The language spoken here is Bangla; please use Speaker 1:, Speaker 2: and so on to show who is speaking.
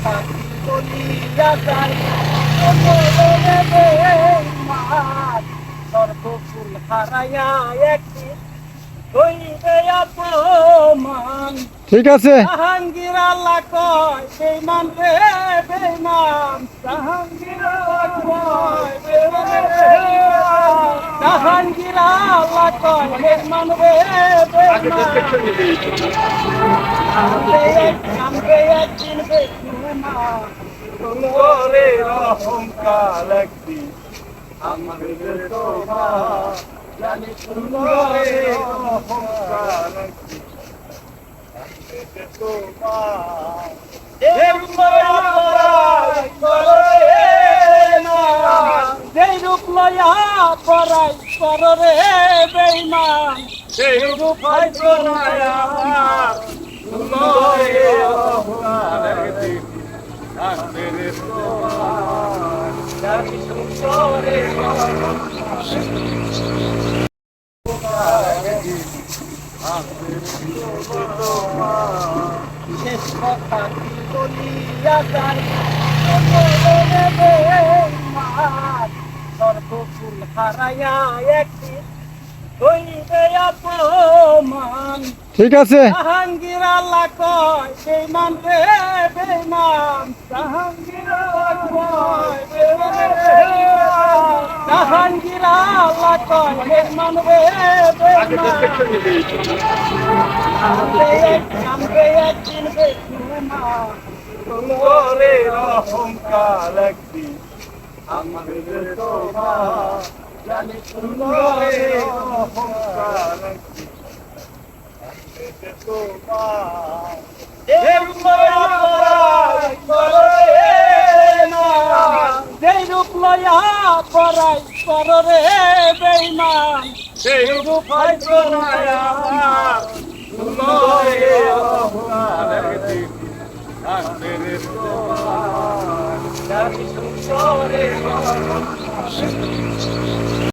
Speaker 1: পাখি বলিয়া যায় মরণে বেঈমান সর্বকুল হারাইয়া একদিন হইবে অপমান।
Speaker 2: ঠিক আছে।
Speaker 1: জাহাঙ্গীর আল্লাহ কয় বেঈমান রে বেঈমান, জাহাঙ্গীর আল্লাহ কয় বেঈমান রে বেঈমান, জাহাঙ্গীর আল্লাহ কয় বেঈমান রে বেঈমান। কামবে একদিন বেঈমান তোমারে অহংকার একদিন আমাদের তোবা জানি তোমারে অহংকার একদিন আমাদের তোবা। যেই রূপ লয়া পরাই পরে বেঈমান, সেই রূপ হয়তো নয়া তোমারে অহংকার একদিন আমাদের তোবা জানি তোমারে শেষ কথা কি বলিয়া যায় মরণে বেঈমান সর্বকুল হারাইয়া একদিন হইবে অপমান।
Speaker 2: ঠিক আছে।
Speaker 1: জাহাঙ্গীর আল্লাহ কয় বেঈমান রে বেঈমান, জাহাঙ্গীর আল্লাহ কয় বেঈমান রে বেঈমান, জাহাঙ্গীর আল্লাহ কয় বেঈমান রে বেঈমান। কামবে একদিন বেঈমান তোমারে অহংকার একদিন আমাদের তোবা জানি তোমারে অহংকার একদিন আমাদের তোবা। যেই রূপ লয়া পরাই পরে বেঈমান, সেই রূপ হয়তো নয়া তোমারে অহংকার একদিন আমাদের তোবা জানি তোমারে অহংকার।